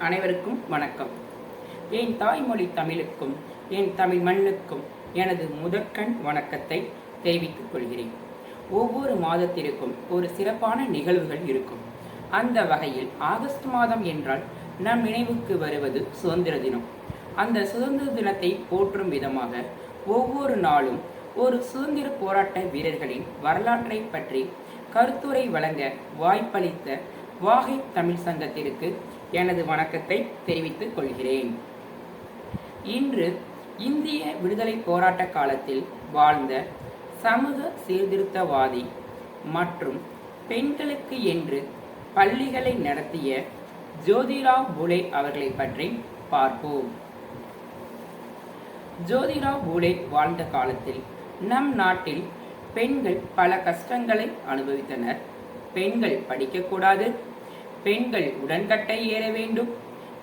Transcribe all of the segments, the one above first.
அனைவருக்கும் வணக்கம். என் தாய்மொழி தமிழுக்கும் என் தமிழ் மண்ணுக்கும் எனது முதற்கண் வணக்கத்தை தெரிவித்துக் கொள்கிறேன். ஒவ்வொரு மாதத்திற்கும் ஒரு சிறப்பான நிகழ்வுகள் இருக்கும். அந்த வகையில் ஆகஸ்ட் மாதம் என்றால் நம் நினைவுக்கு வருவது சுதந்திர தினம். அந்த சுதந்திர தினத்தை போற்றும் விதமாக ஒவ்வொரு நாளும் ஒரு சுதந்திர போராட்ட வீரர்களின் வரலாற்றை பற்றி கருத்துரை வழங்க வாய்ப்பளித்த வாகை தமிழ் சங்கத்திற்கு எனது வணக்கத்தை தெரிவித்துக் கொள்கிறேன். இன்று இந்திய விடுதலை போராட்ட காலத்தில் வாழ்ந்த சமூக சீர்திருத்தவாதி மற்றும் பெண்களுக்கு என்று பள்ளிகளை நடத்திய ஜோதிராவ் பூலே அவர்களை பற்றி பார்ப்போம். ஜோதிராவ் பூலே வாழ்ந்த காலத்தில் நம் நாட்டில் பெண்கள் பல கஷ்டங்களை அனுபவித்தனர். பெண்கள் படிக்கக்கூடாது, பெண்கள் உடன்கட்டை ஏற வேண்டும்,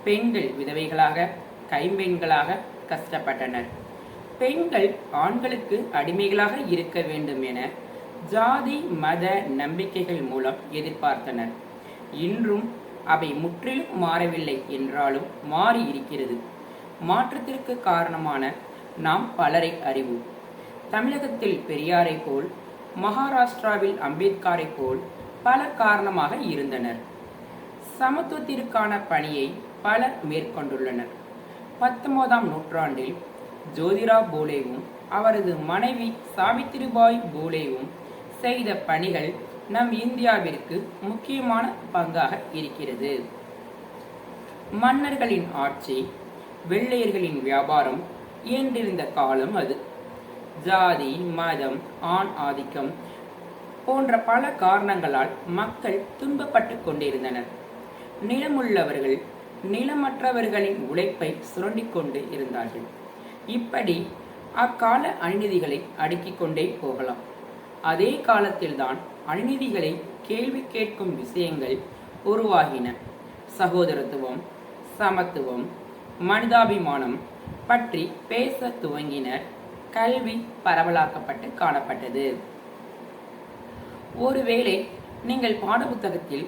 பெண்கள் விதவைகளாக கைம்பெண்களாக கஷ்டப்பட்டனர். பெண்கள் ஆண்களுக்கு அடிமைகளாக இருக்க வேண்டும் என ஜாதி மத நம்பிக்கைகள் மூலம் எதிர்பார்த்தனர். இன்றும் அவை முற்றிலும் மாறவில்லை என்றாலும் மாறி இருக்கிறது. மாற்றத்திற்கு காரணமான நாம் பலரை அறிவோம். தமிழகத்தில் பெரியாரை போல், மகாராஷ்டிராவில் அம்பேத்கரை போல் பலர் காரணமாக இருந்தனர். சமத்துவத்திற்கான பணியை பலர் மேற்கொண்டுள்ளனர். 19ஆம் நூற்றாண்டில் ஜோதிராவ் பூலேவும் அவரது மனைவி சாவித்திரிபாய் பூலேவும் செய்த பணிகள் நம் இந்தியாவிற்கு முக்கியமான பங்காக இருக்கிறது. மன்னர்களின் ஆட்சி, வெள்ளையர்களின் வியாபாரம் இயன்றிருந்த காலம் அது. ஜாதி மதம் ஆண் ஆதிக்கம் போன்ற பல காரணங்களால் மக்கள் துன்பப்பட்டு கொண்டிருந்தனர். நிலமுள்ளவர்கள் நிலமற்றவர்களின் உழைப்பை சுரண்டிக் கொண்டு இருந்தார்கள். இப்படி அக்கால அநீதிகளை அடுக்கிக் கொண்டே போகலாம். அதே காலத்தில்தான் அநீதிகளை கேள்வி கேட்கும் விஷயங்கள் உருவாகின. சகோதரத்துவம், சமத்துவம், மனிதாபிமானம் பற்றி பேச துவங்கினர். கல்வி பரவலாக்கப்பட்டு காணப்பட்டது. ஒருவேளை நீங்கள் பாடப்புத்தகத்தில்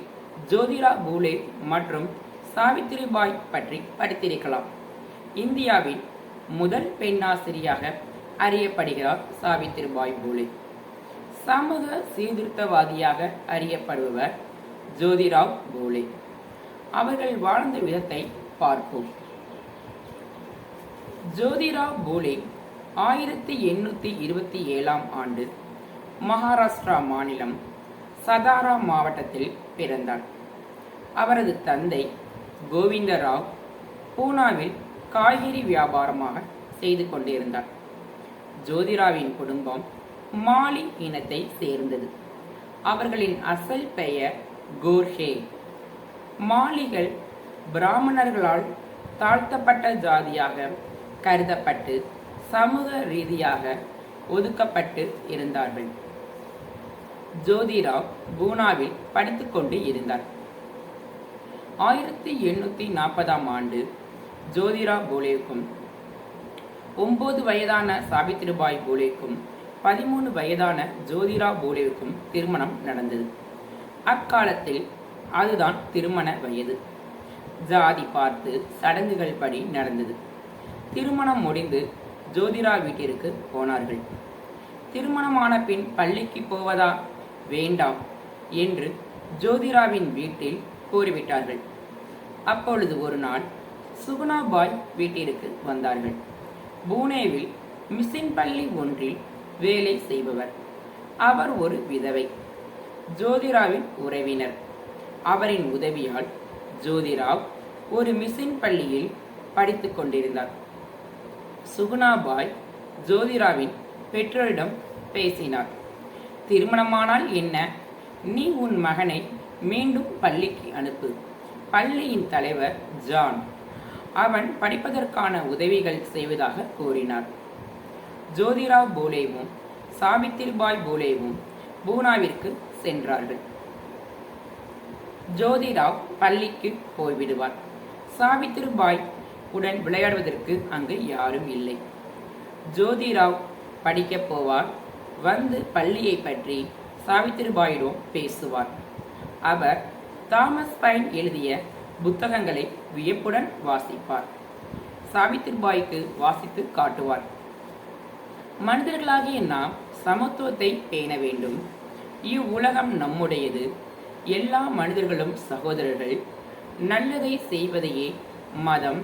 ஜோதிராவ் பூலே மற்றும் சாவித்திரிபாய் பற்றி படித்திருக்கலாம். இந்தியாவின் முதல் பெண்ணாசிரியாக அறியப்படுகிறார் சாவித்திரிபாய் பூலே. சமூக சீர்திருத்தவாதியாக அறியப்படுபவர் ஜோதிராவ் பூலே. அவர்கள் வாழ்ந்த விதத்தை பார்ப்போம். ஜோதிராவ் பூலே 1827ஆம் ஆண்டு மகாராஷ்டிரா மாநிலம் சதாரா மாவட்டத்தில் பிறந்தார். அவரது தந்தை கோவிந்தராவ் பூனாவில் காய்கறி வியாபாரமாக செய்து கொண்டிருந்தார். ஜோதிராவின் குடும்பம் மாலி இனத்தை சேர்ந்தது. அவர்களின் அசல் பெயர் கோர்ஹே. மாலிகள் பிராமணர்களால் தாழ்த்தப்பட்ட ஜாதியாக கருதப்பட்டு சமூக ரீதியாக ஒதுக்கப்பட்டு இருந்தார்கள். ஜோதிராவ் பூனாவில் படித்துக் கொண்டு இருந்தார். 1840ஆம் ஆண்டு ஜோதிராவ் பூலேவுக்கும் 9 வயதான சாவித்திரிபாய் பூலேவுக்கும் 13 வயதான ஜோதிராவ் பூலேவுக்கும் திருமணம் நடந்தது. அக்காலத்தில் அதுதான் திருமண வயது. ஜாதி பார்த்து சடங்குகள் படி நடந்தது. திருமணம் முடிந்து ஜோதிராவ் வீட்டிற்கு போனார்கள். திருமணமான பின் பள்ளிக்கு போவதா வேண்டாம் என்று ஜோதிராவின் வீட்டில் கூறிவிட்டார்கள். அப்பொழுது ஒரு நாள் சுகுணாபாய் வீட்டிற்கு வந்தார்கள். பூனேவில் மிஷின் பள்ளி ஒன்றில் வேலை செய்பவர். அவர் ஒரு விதவை, ஜோதிராவின் உறவினர். அவரின் உதவியால் ஜோதிராவ் ஒரு மிஷின் பள்ளியில் படித்துக் கொண்டிருந்தார். சுகுணாபாய் ஜோதிராவின் பெற்றோரிடம் பேசினார். திருமணமானால் என்ன, நீ உன் மகனை மீண்டும் பள்ளிக்கு அனுப்பு. பள்ளியின் தலைவர் ஜான். அவன் படிப்பதற்கான உதவிகள் செய்வதாக கூறினார். ஜோதிராவ் பூலேவும் சாவித்திரிபாய் பூலேவும் பூனாவிற்கு சென்றார்கள். ஜோதிராவ் பள்ளிக்கு போய்விடுவார். சாவித்திரிபாய் உடன் விளையாடுவதற்கு அங்கு யாரும் இல்லை. ஜோதிராவ் படிக்கப் போவார். வந்து பள்ளியை பற்றி சாவித்திரிபாயிடம் பேசுவார். அவர் தாமஸ் பைன் எழுதிய புத்தகங்களை வியப்புடன் வாசிப்பார். சாவித்திரிபாய்க்கு வாசித்து காட்டுவார். மனிதர்களாகிய நாம் சமத்துவத்தை பேண வேண்டும். இவ்வுலகம் நம்முடையது. எல்லா மனிதர்களும் சகோதரர்கள். நல்லதை செய்வதையே மதம்.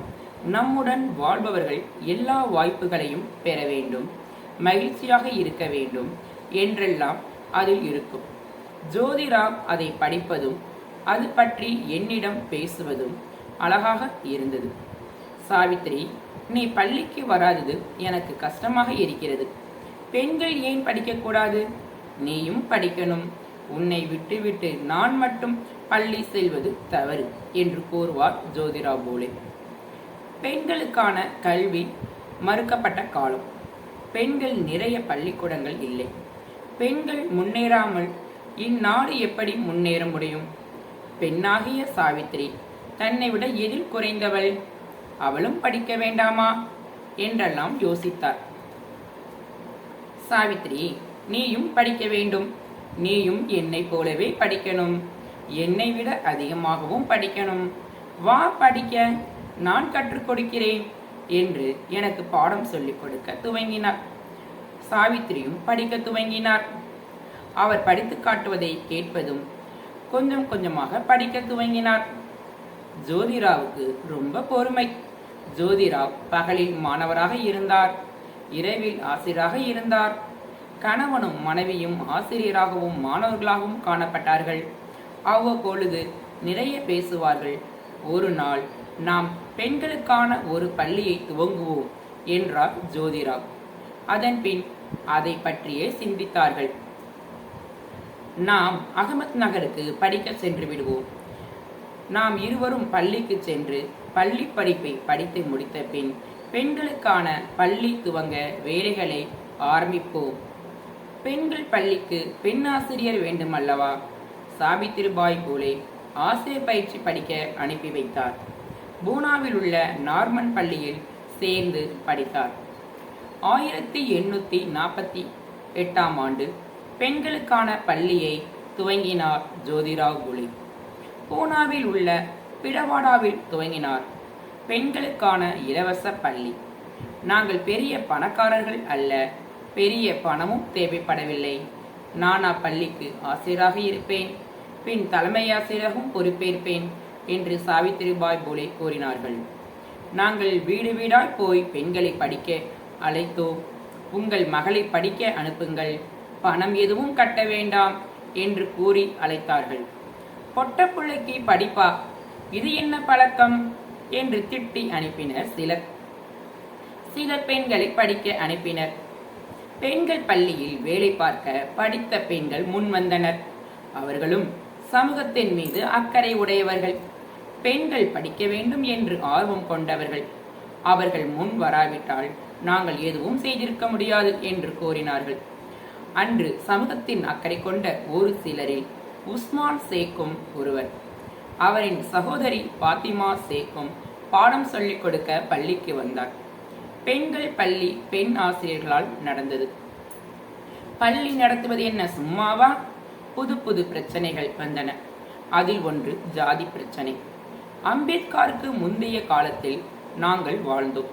நம்முடன் வாழ்பவர்கள் எல்லா வாய்ப்புகளையும் பெற வேண்டும், மகிழ்ச்சியாக இருக்க வேண்டும் என்றெல்லாம் அதில் இருக்கும். ஜோதிராவ் அதை படிப்பதும் அது பற்றி என்னிடம் பேசுவதும் அழகாக இருந்தது. சாவித்திரி, நீ பள்ளிக்கு வராதது எனக்கு கஷ்டமாக இருக்கிறது. பெண்கள் ஏன் படிக்கக்கூடாது? நீயும் படிக்கணும். உன்னை விட்டுவிட்டு நான் மட்டும் பள்ளி செல்வது தவறு என்று கூறுவார் ஜோதிராவ் போலே. பெண்களுக்கான கல்வி மறுக்கப்பட்ட காலம். பெண்கள் நிறைய பள்ளிக்கூடங்கள் இல்லை. பெண்கள் முன்னேறாமல் இந்நாடு எப்படி முன்னேற முடியும்? பெண்ணாகிய சாவித்திரி தன்னை விட எதில் குறைந்தவள்? அவளும் படிக்க வேண்டாமா என்றெல்லாம் யோசித்தார். சாவித்திரி, நீயும் படிக்க வேண்டும். நீயும் என்னை போலவே படிக்கணும். என்னை விட அதிகமாகவும் படிக்கணும். வா படிக்க, நான் கற்றுக் கொடுக்கிறேன் என்று எனக்கு பாடம் சொல்லிக் கொடுக்க துவங்கினார். சாவித்திரியும் படிக்க துவங்கினார். அவர் படித்து காட்டுவதை கேட்பதும் கொஞ்சம் கொஞ்சமாக படிக்க துவங்கினார். ஜோதிராவுக்கு ரொம்ப பொறுமை. ஜோதிராவ் பகலில் மாணவராக இருந்தார், இரவில் ஆசிரியராக இருந்தார். கணவனும் மனைவியும் ஆசிரியராகவும் மாணவர்களாகவும் காணப்பட்டார்கள். அவ்வப்பொழுது நிறைய பேசுவார்கள். ஒரு நாள் நாம் பெண்களுக்கான ஒரு பள்ளியை துவங்குவோம் என்றார் ஜோதிராவ். அதன் பின் அதை பற்றியே சிந்தித்தார்கள். நாம் அகமத் நகருக்கு படிக்க சென்று விடுவோம். நாம் இருவரும் பள்ளிக்கு சென்று பள்ளி படிப்பை படித்து முடித்த பின் பெண்களுக்கான பள்ளி துவங்க வேலைகளை ஆரம்பிப்போம். பெண்கள் பள்ளிக்கு பெண் ஆசிரியர் வேண்டுமல்லவா? சாவித்திரிபாய் போலே ஆசிரியர் பயிற்சி படிக்க அனுப்பி வைத்தார். பூனாவில் உள்ள நார்மன் பள்ளியில் சேர்ந்து படித்தார். 1848ஆம் ஆண்டு பெண்களுக்கான பள்ளியை துவங்கினார் ஜோதிராவ் பூலே. பூனாவில் உள்ள பிடவாடாவில் துவங்கினார் பெண்களுக்கான இலவச பள்ளி. நாங்கள் பெரிய பணக்காரர்கள் அல்ல, பெரிய பணமும் தேவைப்படவில்லை. நான் அப்பள்ளிக்கு ஆசிரியராக இருப்பேன், பின் தலைமை ஆசிரியராகவும் பொறுப்பேற்பேன் என்று சாவித்திரிபாய் பூலே கூறினார்கள். நாங்கள் வீடு வீடாய் போய் பெண்களை படிக்க அழைத்தோம். உங்கள் மகளை படிக்க அனுப்புங்கள், பணம் எதுவும் கட்ட வேண்டாம் என்று கூறி அழைத்தார்கள். பொட்ட பிள்ளைக்கு படிப்பா, இது என்ன பழக்கம் என்று திட்டி அனுப்பினர் சிலர். சில பெண்களை படிக்க அனுப்பினர். பெண்கள் பள்ளியில் வேலை பார்க்க படித்த பெண்கள் முன் வந்தனர். அவர்களும் சமூகத்தின் மீது அக்கறை உடையவர்கள், பெண்கள் படிக்க வேண்டும் என்று ஆர்வம் கொண்டவர்கள். அவர்கள் முன் வராவிட்டால் நாங்கள் எதுவும் செய்திருக்க முடியாது என்று கூறினார்கள். அன்று சமூகத்தின் அக்கறை கொண்ட ஒரு சிலரில் உஸ்மான் சேக்கும் ஒருவர். அவரின் சகோதரி பாத்திமா சேக்கும் பாடம் சொல்லிக் கொடுக்க பள்ளிக்கு வந்தார். பெண்கள் பள்ளி பெண் ஆசிரியர்களால் நடந்தது. பள்ளி நடத்துவது என்ன சும்மாவா? புது புது பிரச்சனைகள் வந்தன. அதில் ஒன்று ஜாதி பிரச்சனை. அம்பேத்கருக்கு முந்தைய காலத்தில் நாங்கள் வாழ்ந்தோம்.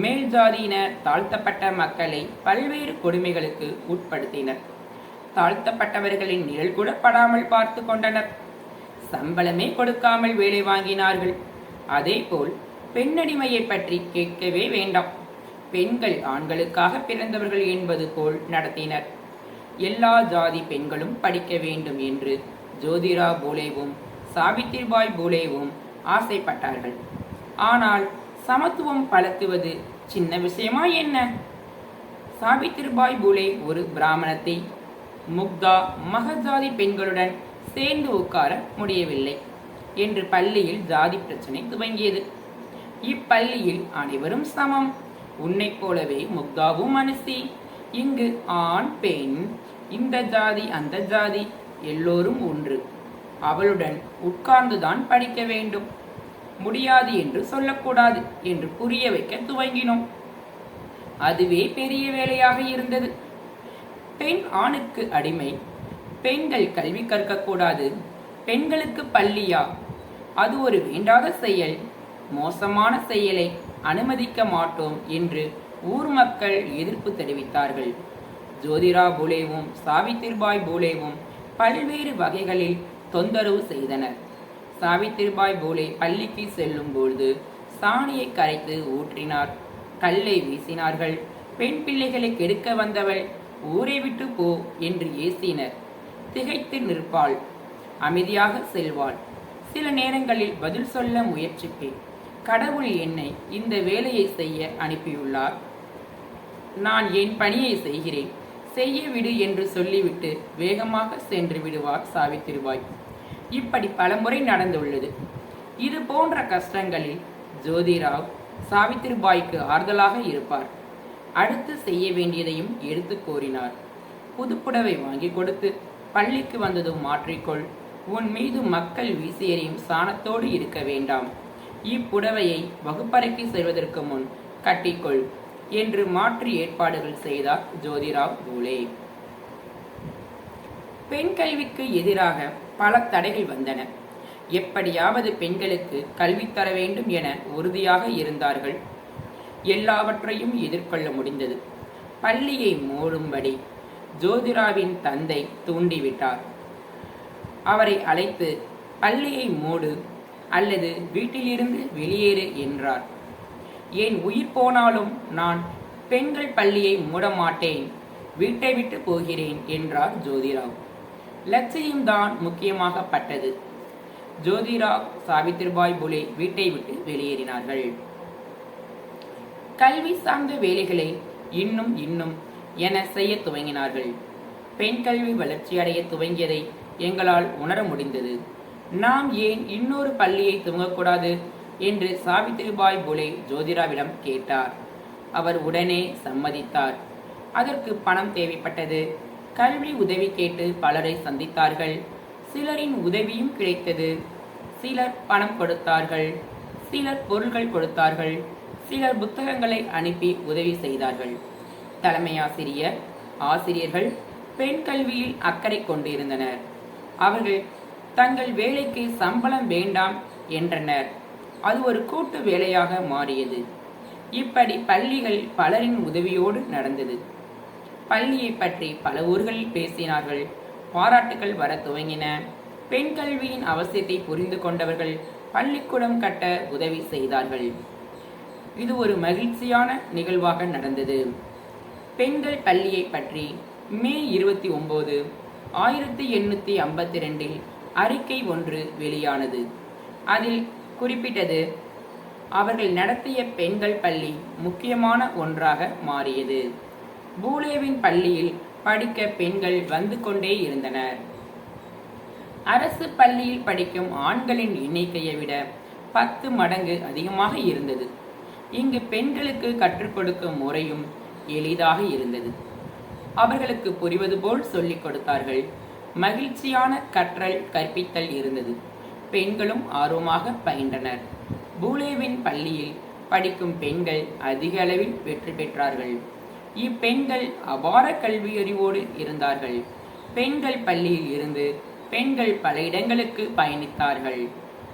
மேல் ஜாதியினர் தாழ்த்தப்பட்ட மக்களை பல்வேறு கொடுமைகளுக்கு உட்படுத்தினர். தாழ்த்தப்பட்டவர்களின் நிழல் கூட படாமல் பார்த்து கொண்டனர். சம்பளமே கொடுக்காமல் வேலை வாங்கினார்கள். அதேபோல் பெண்ணடிமையை பற்றி கேட்கவே வேண்டாம். பெண்கள் ஆண்களுக்காக பிறந்தவர்கள் என்பது போல் நடத்தினர். எல்லா ஜாதி பெண்களும் படிக்க வேண்டும் என்று ஜோதிராவ் பூலேவும் சாவித்திரிபாய் பூலேவும் ஆசைப்பட்டார்கள். ஆனால் சமத்துவம் பழக்குவது சின்ன விஷயமா என்ன? சாவித்திரிபாய் பூலே ஒரு பிராமணத்தை முக்தா மகஜாதி பெண்களுடன் சேர்ந்து உட்கார முடியவில்லை என்று பள்ளியில் ஜாதி பிரச்சனை துவங்கியது. இப்பள்ளியில் அனைவரும் சமம். உன்னை போலவே முக்தாவும் மனுஷி. இங்கு ஆண் பெண், இந்த ஜாதி அந்த ஜாதி எல்லோரும் ஒன்று. அவளுடன் உட்கார்ந்துதான் படிக்க வேண்டும். முடியாது என்று சொல்லக்கூடாது என்று புரிய வைக்க துவங்கினோம். அதுவே பெரிய வேலையாக இருந்தது. பெண் ஆணுக்கு அடிமை. பெண்கள் கல்வி கற்கக்கூடாது. பெண்களுக்கு பள்ளியா? அது ஒரு வேண்டாத செயல், மோசமான செயலை அனுமதிக்க மாட்டோம் என்று ஊர் மக்கள் எதிர்ப்பு தெரிவித்தார்கள். ஜோதிராவ் பூலேவும் சாவித்திரிபாய் பூலேவும் பல்வேறு வகைகளில் தொந்தரவு செய்தனர். சாவித்திரிபாய் பூலே பள்ளிக்கு செல்லும் பொழுது சாணியை கரைத்து ஊற்றினார், கல்லை வீசினார்கள். பெண் பிள்ளைகளை கெடுக்க வந்தவள், ஊரை விட்டு போ என்று ஏசினர். திகைத்து நிற்பாள், அமைதியாக செல்வாள். சில நேரங்களில் பதில் சொல்ல முயற்சிப்பேன். கடவுள் என்னை இந்த வேலையை செய்ய அனுப்பியுள்ளார், நான் என் பணியை செய்கிறேன், செய்ய விடு என்று சொல்லிவிட்டு வேகமாக சென்று விடுவார் சாவித்திரிபாய். இப்படி பலமுறை நடந்துள்ளது. இது போன்ற கஷ்டங்களில் ஜோதிராவ் சாவித்திரிபாய்க்கு ஆறுதலாக இருப்பார். அடுத்து செய்ய வேண்டியதையும் எடுத்து கோரினார். புதுப்புடவை வாங்கி கொடுத்து, பள்ளிக்கு வந்ததும் மாற்றிக்கொள், உன் மீது மக்கள் வீசி எறியும் சாணத்தோடு இருக்க வேண்டாம், இப்புடவையை வகுப்பறைக்கு செல்வதற்கு முன் கட்டிக்கொள் என்று மாற்றி ஏற்பாடுகள் செய்தார் ஜோதிராவ் பூலே. பெண் கல்விக்கு எதிராக பல தடைகள் வந்தன. எப்படியாவது பெண்களுக்கு கல்வி தர வேண்டும் என உறுதியாக இருந்தார்கள். எல்லாவற்றையும் எதிர்கொள்ள முடிந்தது. பள்ளியை மூடும்படி ஜோதிராவின் தந்தை தூண்டிவிட்டார். அவரை அழைத்து பள்ளியை மூடு அல்லது வீட்டிலிருந்து வெளியேறு என்றார். என் உயிர் போனாலும் நான் பெண்கள் பள்ளியை மூட மாட்டேன், வீட்டை விட்டு போகிறேன் என்றார் ஜோதிராவ். லட்சியம்தான் முக்கியமாகப்பட்டது. ஜோதிராவ் சாவித்திரிபாய் பூலே வீட்டை விட்டு வெளியேறினார்கள். கல்வி சார்ந்த வேலைகளை இன்னும் என செய்ய துவங்கினார்கள். பெண் கல்வி வளர்ச்சியடைய துவங்கியதை எங்களால் உணர முடிந்தது. நாம் ஏன் இன்னொரு பள்ளியை துவங்கக்கூடாது என்று சாவித்திரிபாய் பூலே ஜோதிராவிடம் கேட்டார். அவர் உடனே சம்மதித்தார். அதற்கு பணம் தேவைப்பட்டது. கல்வி உதவி கேட்டு பலரை சந்தித்தார்கள். சிலரின் உதவியும் கிடைத்தது. சிலர் பணம் கொடுத்தார்கள், சிலர் பொருள்கள் கொடுத்தார்கள், சிலர் புத்தகங்களை அனுப்பி உதவி செய்தார்கள். தலைமை ஆசிரியர், ஆசிரியர்கள் பெண் கல்வியில் அக்கறை கொண்டிருந்தனர். அவர்கள் தங்கள் வேலைக்கு சம்பளம் வேண்டாம் என்றனர். அது ஒரு கூட்டு வேலையாக மாறியது. இப்படி பள்ளிகள் பலரின் உதவியோடு நடந்தது. பள்ளியை பற்றி பல ஊர்களில் பேசினார்கள். பாராட்டுகள் வர துவங்கின. பெண் கல்வியின் அவசியத்தை புரிந்து கொண்டவர்கள் பள்ளிக்கூடம் கட்ட உதவி செய்தார்கள். இது ஒரு மகிழ்ச்சியான நிகழ்வாக நடந்தது. பெண்கள் பள்ளியை பற்றி மே 29, 1852 அறிக்கை ஒன்று வெளியானது. அதில் குறிப்பிட்டது, அவர்கள் நடத்திய பெண்கள் பள்ளி முக்கியமான ஒன்றாக மாறியது. பூலேவின் பள்ளியில் படிக்க பெண்கள் வந்து கொண்டே இருந்தனர். அரசு பள்ளியில் படிக்கும் ஆண்களின் எண்ணிக்கையை விட 10 மடங்கு அதிகமாக இருந்தது. இங்கு பெண்களுக்கு கற்றுக் கொடுக்கும் முறையும் எளிதாக இருந்தது. அவர்களுக்கு புரிவது போல் சொல்லிக் கொடுத்தார்கள். மகிழ்ச்சியான கற்றல் கற்பித்தல் இருந்தது. பெண்களும் ஆர்வமாக பயின்றனர். பூலேவின் பள்ளியில் படிக்கும் பெண்கள் அதிக அளவில் வெற்றி பெற்றார்கள். இப்பெண்கள் அபார கல்வியறிவோடு இருந்தார்கள். பெண்கள் பள்ளியில் இருந்து பெண்கள் பல இடங்களுக்கு பயணித்தார்கள்.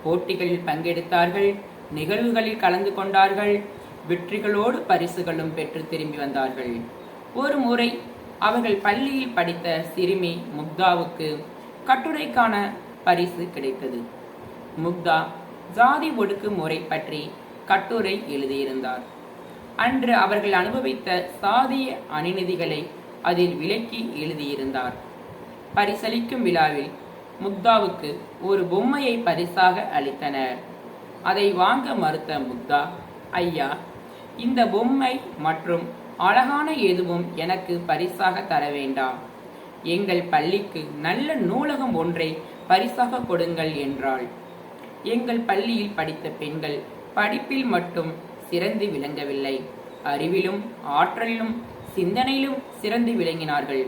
போட்டிகளில் பங்கெடுத்தார்கள், நிகழ்வுகளில் கலந்து கொண்டார்கள், வெற்றிகளோடு பரிசுகளும் பெற்று திரும்பி வந்தார்கள். ஒரு முறை அவர்கள் பள்ளியில் படித்த சிறுமி முக்தாவுக்கு கட்டுரைக்கான பரிசு கிடைத்தது. முக்தா ஜாதி ஒடுக்குமுறை பற்றி கட்டுரை எழுதியிருந்தார். அன்று அவர்கள் அனுபவித்த சாதிய அநீதிகளை அதில் விளக்கி எழுதியிருந்தார். பரிசளிக்கும் விழாவில் முக்தாவுக்கு ஒரு பொம்மையை பரிசாக அளித்தனர். அதை வாங்க மறுத்த முக்தா, ஐயா, இந்த பொம்மை மற்றும் அழகான எதுவும் எனக்கு பரிசாக தர வேண்டாம். எங்கள் பள்ளிக்கு நல்ல நூலகம் ஒன்றை பரிசாக கொடுங்கள் என்றாள். எங்கள் பள்ளியில் படித்த பெண்கள் படிப்பில் மட்டும் சிறந்து விளங்கவில்லை, அறிவிலும் ஆற்றலிலும் சிந்தனையிலும் சிறந்து விளங்கினார்கள்.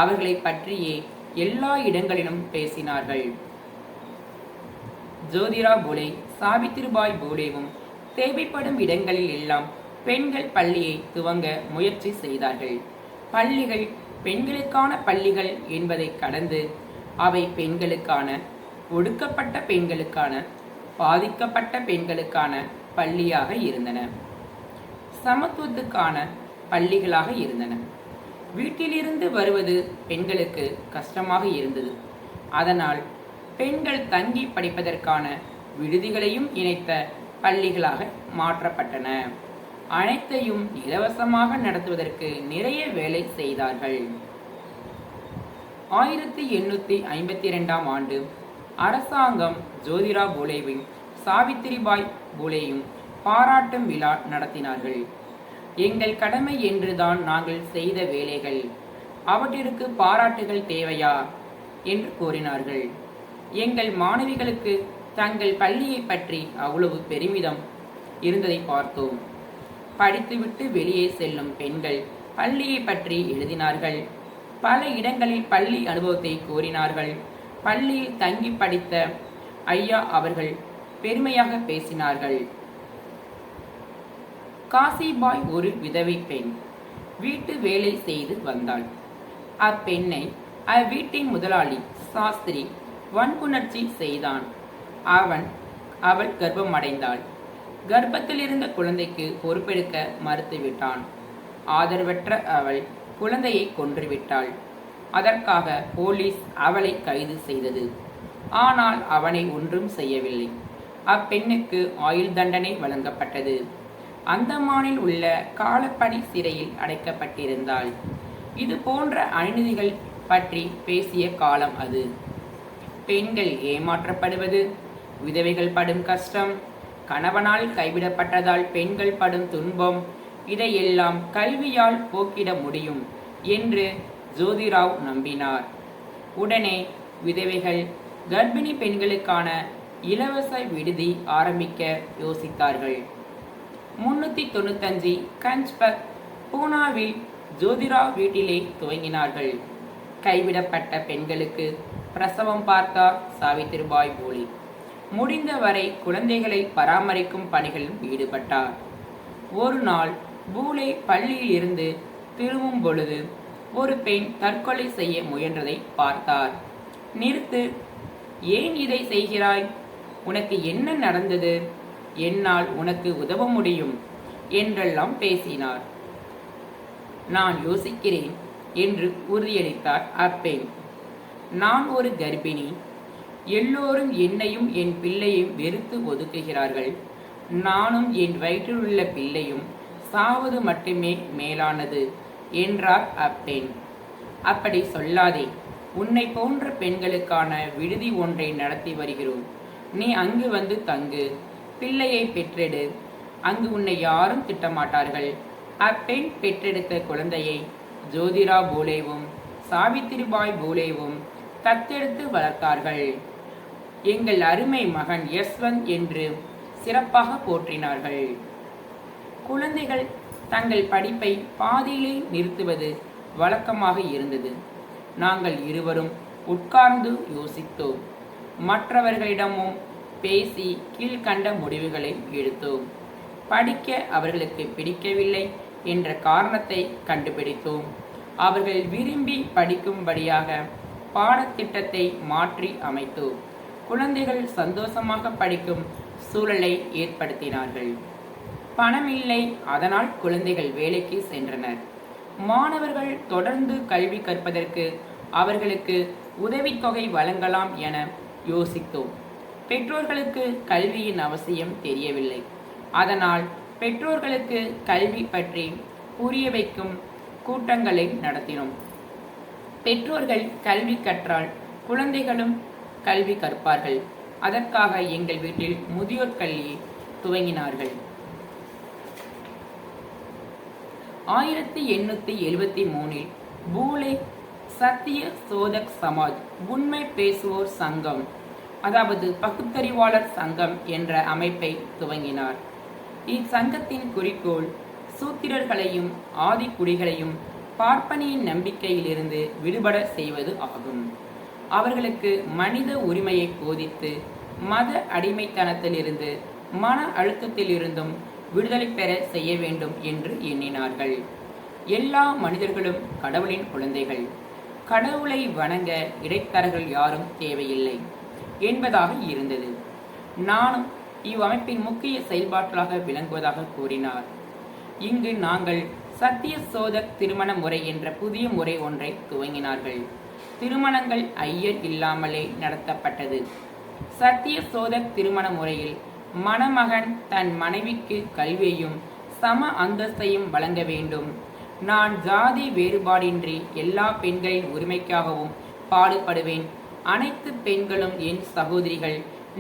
அவர்களை பற்றியே எல்லா இடங்களிலும் பேசினார்கள். ஜோதிராவ் பூலே, சாவித்திரிபாய் பூலேவும் தேவைப்படும் இடங்களில் எல்லாம் பெண்கள் பள்ளியை துவங்க முயற்சி செய்தார்கள். பள்ளிகள் பெண்களுக்கான பள்ளிகள் என்பதை கடந்து அவை பெண்களுக்கான, ஒடுக்கப்பட்ட பெண்களுக்கான, பாதிக்கப்பட்ட பெண்களுக்கான பள்ளியாக இருந்தன. சமத்துவத்துக்கான பள்ளிகளாக இருந்தன. வீட்டிலிருந்து வருவது பெண்களுக்கு கஷ்டமாக இருந்தது. அதனால் பெண்கள் தங்கி படிப்பதற்கான விடுதிகளையும் இணைத்த பள்ளிகளாக மாற்றப்பட்டன. அனைத்தையும் இலவசமாக நடத்துவதற்கு நிறைய வேலை செய்தார்கள். 1852ஆம் ஆண்டு அரசாங்கம் ஜோதிராவ் பூலேவையும் சாவித்திரிபாய் பூலேயும் பாராட்டும் விழா நடத்தினார்கள். எங்கள் கடமை என்றுதான் நாங்கள் செய்த வேலைகள், அவற்றிற்கு பாராட்டுகள் தேவையா என்று கூறினார்கள். எங்கள் மாணவிகளுக்கு தங்கள் பள்ளியை பற்றி அவ்வளவு பெருமிதம் இருந்ததை பார்த்தோம். படித்துவிட்டு வெளியே செல்லும் பெண்கள் பள்ளியை பற்றி எழுதினார்கள். பல இடங்களில் பள்ளி அனுபவத்தை கூறினார்கள். பள்ளியில் தங்கி படித்த ஐயா அவர்கள் பெருமையாக பேசினார்கள். காசிபாய் ஒரு விதவை பெண். வீட்டு வேலை செய்து வந்தாள். அப்பெண்ணை அவ்வீட்டின் முதலாளி சாஸ்திரி வன்புணர்ச்சி செய்தான். அவள் கர்ப்பம் அடைந்தாள். கர்ப்பத்தில் இருந்த குழந்தைக்கு பொறுப்பெடுக்க மறுத்துவிட்டான். ஆதரவற்ற அவள் குழந்தையை கொன்றுவிட்டாள். அதற்காக போலீஸ் அவளை கைது செய்தது. ஆனால் அவனை ஒன்றும் செய்யவில்லை. அப்பெண்ணுக்கு ஆயுள் தண்டனை வழங்கப்பட்டது. அந்தமானில் உள்ள காலப்படி சிறையில் அடைக்கப்பட்டிருந்தாள். இது போன்ற அநீதிகள் பற்றி பேசிய காலம் அது. பெண்கள் ஏமாற்றப்படுவது, விதவைகள் படும் கஷ்டம், கணவனால் கைவிடப்பட்டதால் பெண்கள் படும் துன்பம், இதையெல்லாம் கல்வியால் போக்கிட முடியும் என்று ஜோதிராவ் நம்பினார். உடனே விதவைகள், கர்ப்பிணி பெண்களுக்கான இலவச விடுதி ஆரம்பிக்க யோசித்தார்கள். 395 கஞ்ச்பக் பூனாவில் ஜோதிராவ் வீட்டிலே துவங்கினார்கள். கைவிடப்பட்ட பெண்களுக்கு பிரசவம் பார்த்தார் சாவித்திரிபாய் பூலே. முடிந்தவரை குழந்தைகளை பராமரிக்கும் பணிகளில் ஈடுபட்டார். ஒரு நாள் பூலே பள்ளியில் இருந்து திரும்பும் பொழுது ஒரு பெண் தற்கொலை செய்ய முயன்றதை பார்த்தார். நிறுத்து, ஏன் இதை செய்கிறாய்? உனக்கு என்ன நடந்தது? என்னால் உனக்கு உதவ முடியும் என்றெல்லாம் பேசினார். நான் யோசிக்கிறேன் என்று உறுதியளித்தார் அப்பெண். நான் ஒரு கர்ப்பிணி. எல்லோரும் என்னையும் என் பிள்ளையும் வெறுத்து ஒதுக்குகிறார்கள். நானும் என் வயிற்றிலுள்ள பிள்ளையும் சாவது மட்டுமே மேலானது என்றார் அப்பெண். அப்படி சொல்லாதே. உன்னை போன்ற பெண்களுக்கான விடுதி ஒன்றை நடத்தி வருகிறோம். நீ அங்கு வந்து தங்கு, பிள்ளையை பெற்றெடு. அங்கு உன்னை யாரும் திட்டமாட்டார்கள். அப்பெண் பெற்றெடுத்த குழந்தையை ஜோதிராவ் பூலேவும் சாவித்திரிபாய் பூலேவும் தத்தெடுத்து வளர்த்தார்கள். எங்கள் அருமை மகன் யஸ்வந்த் என்று சிறப்பாக போற்றினார்கள். குழந்தைகள் தங்கள் படிப்பை பாதியிலே நிறுத்துவது வழக்கமாக இருந்தது. நாங்கள் இருவரும் உட்கார்ந்து யோசித்தோம். மற்றவர்களிடமும் பேசி கீழ்கண்ட முடிவுகளை எடுத்தோம். படிக்க அவர்களுக்கு பிடிக்கவில்லை என்ற காரணத்தை கண்டுபிடித்தோம். அவர்கள் விரும்பி படிக்கும்படியாக பாடத்திட்டத்தை மாற்றி அமைத்தோம். குழந்தைகள் சந்தோஷமாக படிக்கும் சூழலை ஏற்படுத்தினார்கள். பணமில்லை, அதனால் குழந்தைகள் வேலைக்கு சென்றனர். மாணவர்கள் தொடர்ந்து கல்வி கற்பதற்கு அவர்களுக்கு உதவித்தொகை வழங்கலாம் என யோசித்தோம். பெற்றோர்களுக்கு கல்வியின் அவசியம் தெரியவில்லை. அதனால் பெற்றோர்களுக்கு கல்வி பற்றி புரிய வைக்கும் கூட்டங்களை நடத்தினோம். பெற்றோர்கள் கல்வி கற்றால் குழந்தைகளும் கல்வி கற்பார்கள். அதற்காக எங்கள் வீட்டில் முதியோர் கல்வியை துவங்கினார்கள். 1873 பூலே சத்திய சோதக் சமாஜ், உண்மை பேசுவோர் சங்கம், அதாவது பகுத்தறிவாளர் சங்கம் என்ற அமைப்பை துவங்கினார். இச்சங்கத்தின் குறிக்கோள் சூத்திரர்களையும் ஆதிக்குடிகளையும் பார்ப்பனியின் நம்பிக்கையிலிருந்து விடுபட செய்வது ஆகும். அவர்களுக்கு மனித உரிமையை போதித்து மத அடிமைத்தனத்திலிருந்து மன அழுத்தத்திலிருந்தும் விடுதலை பெற செய்ய வேண்டும் என்று எண்ணினார்கள். எல்லா மனிதர்களும் கடவுளின் குழந்தைகள். கடவுளை வணங்க இடைத்தரகர்கள் யாரும் தேவையில்லை என்பதாக இருந்தது. நானும் இவ்வமைப்பின் முக்கிய செயல்பாட்டலாக விளங்குவதாக கூறினார். இங்கு நாங்கள் சத்திய சோதக் திருமண முறை என்ற புதிய முறை ஒன்றை துவங்கினார்கள். திருமணங்கள் ஐயர் இல்லாமலே நடத்தப்பட்டது. சத்திய சோதக் திருமண முறையில் மணமகன் தன் மனைவிக்கு கல்வியையும் சம அந்தஸ்தையும் வழங்க வேண்டும். நான் ஜாதி வேறுபாடின்றி எல்லா பெண்களின் உரிமைக்காகவும் பாடுபடுவேன். அனைத்து பெண்களும் என் சகோதரிகள்,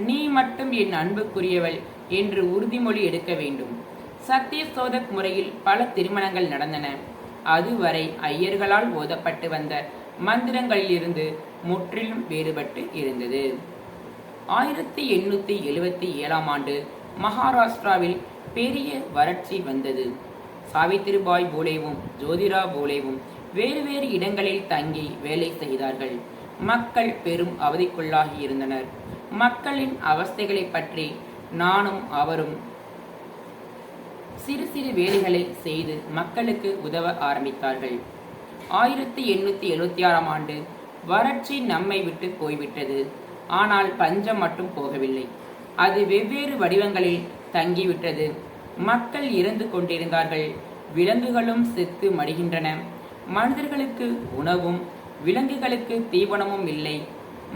நீ மட்டும் என் அன்புக்குரியவள் என்று உறுதிமொழி எடுக்க வேண்டும். சத்திய சோதக் முறையில் பல திருமணங்கள் நடந்தன. அதுவரை ஐயர்களால் ஓதப்பட்டு வந்த மந்திரங்களிலிருந்து முற்றிலும் வேறுபட்டு இருந்தது. 1877ஆம் ஆண்டு மகாராஷ்டிராவில் பெரிய வறட்சி வந்தது. சாவித்திரிபாய் பூலேவும் ஜோதிரா பூலேவும் வேறு வேறு இடங்களில் தங்கி வேலை செய்தார்கள். மக்கள் பெரும் அவதிக்குள்ளாகி இருந்தனர். மக்களின் அவஸ்தைகளை பற்றி நானும் அவரும் சிறு சிறு வேலைகளை செய்து மக்களுக்கு உதவ ஆரம்பித்தார்கள். 1876ஆம் ஆண்டு வறட்சி நம்மை விட்டு போய்விட்டது. ஆனால் பஞ்சம் மட்டும் போகவில்லை. அது வெவ்வேறு வடிவங்களில் தங்கிவிட்டது. மக்கள் இறந்து கொண்டிருந்தார்கள். விலங்குகளும் செத்து மடிகின்றன. மனிதர்களுக்கு உணவும் விலங்குகளுக்கு தீவனமும் இல்லை.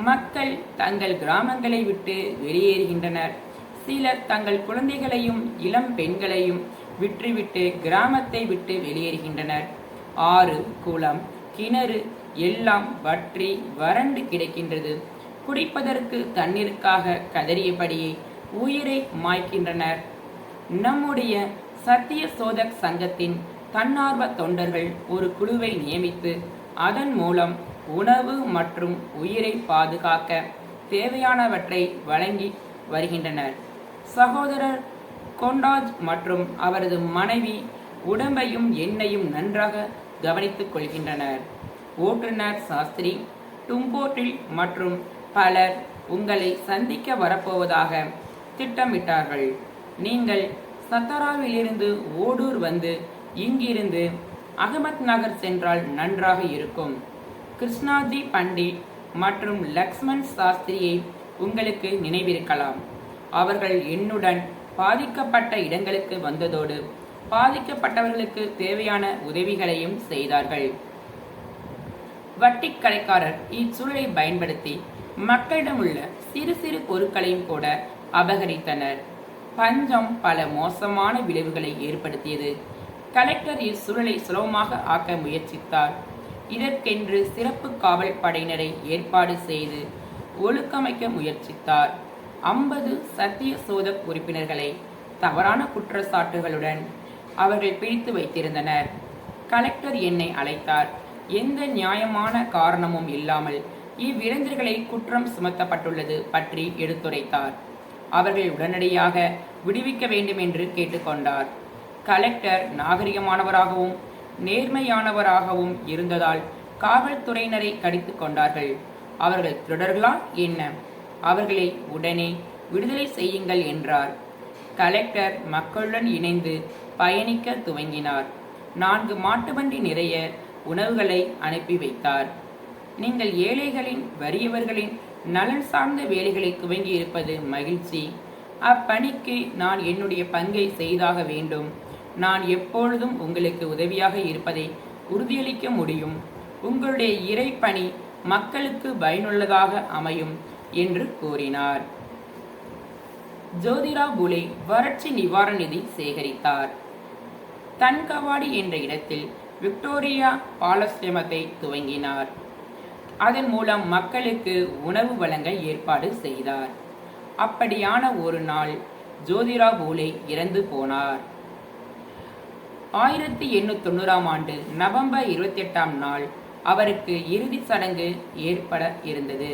மக்கள் தங்கள் கிராமங்களை விட்டு வெளியேறுகின்றனர். சிலர் தங்கள் குழந்தைகளையும் இளம் பெண்களையும் விற்றுவிட்டு கிராமத்தை விட்டு வெளியேறுகின்றனர். ஆறு, குளம், கிணறு எல்லாம் வற்றி வறண்டு கிடக்கின்றது. குடிப்பதற்கு தண்ணீருக்காக கதறியபடியே உயிரை மாய்க்கின்றனர். நம்முடைய சத்திய சோதக் சங்கத்தின் தன்னார்வ தொண்டர்கள் ஒரு குழுவை நியமித்து அதன் மூலம் உணவு மற்றும் உயிரை பாதுகாக்க தேவையானவற்றை வழங்கி வருகின்றனர். சகோதரர் கொண்டாஜ் மற்றும் அவரது மனைவி உடம்பையும் எண்ணெயும் நன்றாக கவனித்துக் கொள்கின்றனர். ஓட்டுநர் சாஸ்திரி, டும்போட்டில் மற்றும் பலர் உங்களை சந்திக்க வரப்போவதாக திட்டமிட்டார்கள். நீங்கள் சத்தாராவிலிருந்து ஓடூர் வந்து இங்கிருந்து அகமத் நகர் சென்றால் நன்றாக இருக்கும். கிருஷ்ணாஜி பண்டிட் மற்றும் லக்ஷ்மண் சாஸ்திரியை உங்களுக்கு நினைவிருக்கலாம். அவர்கள் என்னுடன் பாதிக்கப்பட்ட இடங்களுக்கு வந்ததோடு பாதிக்கப்பட்டவர்களுக்கு தேவையான உதவிகளையும் செய்தார்கள். வட்டி கடைக்காரர் இச்சூழலை பயன்படுத்தி மக்களிடமுள்ள சிறு சிறு பொருட்களையும் கூட அபகரித்தனர். பஞ்சம் பல மோசமான விளைவுகளை ஏற்படுத்தியது. கலெக்டர் இச்சூழலை சுலபமாக ஆக்க முயற்சித்தார். இதற்கென்று சிறப்பு காவல் படையினரை ஏற்பாடு செய்து ஒழுக்கமைக்க முயற்சித்தார். 50 சத்திய சோதக் உறுப்பினர்களை தவறான குற்றச்சாட்டுகளுடன் அவர்கள் பிடித்து வைத்திருந்தனர். கலெக்டர் என்னை அழைத்தார். எந்த நியாயமான காரணமும் இல்லாமல் இவ்விளைஞர்களை குற்றம் சுமத்தப்பட்டுள்ளது பற்றி எடுத்துரைத்தார். அவர்கள் உடனடியாக விடுவிக்க வேண்டும் என்று கேட்டுக்கொண்டார். கலெக்டர் நாகரிகமானவராகவும் நேர்மையானவராகவும் இருந்ததால் காவல்துறையினரை கடித்து கொண்டார்கள். அவர்கள் திருடர்களா என்ன? அவர்களை உடனே விடுதலை செய்யுங்கள் என்றார். கலெக்டர் மக்களுடன் இணைந்து பயணிக்க துவங்கினார். 4 மாட்டு வண்டி நிறைய உணவுகளை அனுப்பி வைத்தார். நீங்கள் ஏழைகளின் வறியவர்களின் நலன் சார்ந்த வேலைகளை துவங்கி இருப்பது மகிழ்ச்சி. அப்பணிக்கு நான் என்னுடைய பங்கை செய்தாக வேண்டும். நான் எப்பொழுதும் உங்களுக்கு உதவியாக இருப்பதை உறுதியளிக்க முடியும். உங்களுடைய இறைப்பணி மக்களுக்கு பயனுள்ளதாக அமையும் என்று கூறினார். ஜோதிரா பூலே வறட்சி நிவாரண நிதி சேகரித்தார். தன்கவாடி என்ற இடத்தில் விக்டோரியா பாலஸ்தேமத்தை துவங்கினார். அதன் மூலம் மக்களுக்கு உணவு வழங்க ஏற்பாடு செய்தார். அப்படியான ஒரு நாள் ஜோதிரா பூலே இறந்து போனார். 1890ஆம் ஆண்டு நவம்பர் 28ஆம் நாள் அவருக்கு இறுதி சடங்கு ஏற்பட இருந்தது.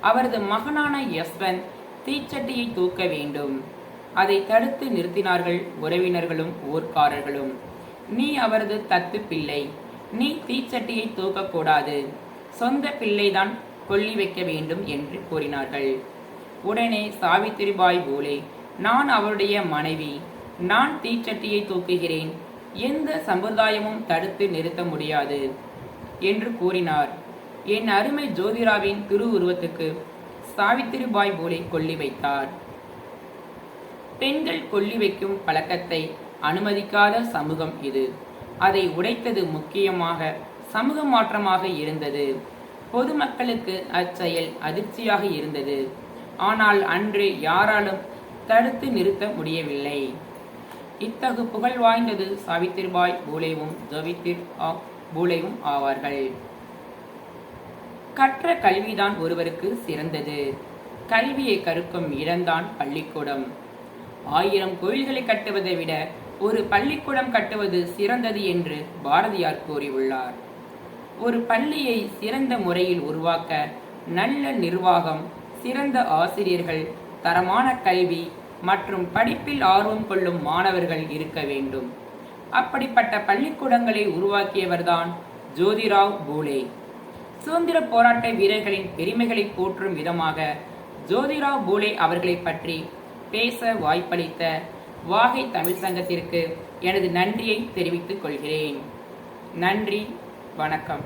அவரது மகனான யஸ்வந்த் தீச்சட்டியை தூக்க வேண்டும். அதை தடுத்து நிறுத்தினார்கள் உறவினர்களும் ஊர்க்காரர்களும். நீ அவரது தத்து பிள்ளை, நீ தீச்சட்டியை தூக்கக்கூடாது, சொந்த பிள்ளைதான் கொல்லி வைக்க வேண்டும் என்று கூறினார்கள். உடனே சாவித்திரிபாய் பூலே, நான் அவருடைய மனைவி, நான் தீச்சட்டியை தூக்குகிறேன், எந்த சம்பிரதாயமும் தடுத்து நிறுத்த முடியாது என்று கூறினார். என் அருமை ஜோதிராவின் திருவுருவத்துக்கு சாவித்திரிபாய் பூலே கொல்லி வைத்தார். பெண்கள் கொல்லி வைக்கும் பழக்கத்தை அனுமதிக்காத சமூகம் இது. அதை உடைத்தது முக்கியமாக சமூக மாற்றமாக இருந்தது. பொதுமக்களுக்கு அச்செயல் அதிர்ச்சியாக இருந்தது. ஆனால் அன்று யாராலும் தடுத்து நிறுத்த முடியவில்லை. இத்தகு புகழ் வாய்ந்தது சாவித்திரிபாய் பூலேவும் ஜோதிராவ் பூலேவும் ஆவார்கள். கற்ற கல்விதான் ஒருவருக்கு சிறந்தது. கல்வியை கற்கும் இடம்தான் பள்ளிக்கூடம். 1000 கோயில்களை கட்டுவதை விட ஒரு பள்ளிக்கூடம் கட்டுவது சிறந்தது என்று பாரதியார் கூறியுள்ளார். ஒரு பள்ளியை சிறந்த முறையில் உருவாக்க நல்ல நிர்வாகம், சிறந்த ஆசிரியர்கள், தரமான கல்வி மற்றும் படிப்பில் ஆர்வம் கொள்ளும் மாணவர்கள் இருக்க வேண்டும். அப்படிப்பட்ட பள்ளிக்கூடங்களை உருவாக்கியவர்தான் ஜோதிராவ் பூலே. சுதந்திர போராட்ட வீரர்களின் பெருமைகளை போற்றும் விதமாக ஜோதிராவ் பூலே அவர்களை பற்றி பேச வாய்ப்பளித்த வாகை தமிழ் சங்கத்திற்கு எனது நன்றியை தெரிவித்துக் கொள்கிறேன். நன்றி, வணக்கம்.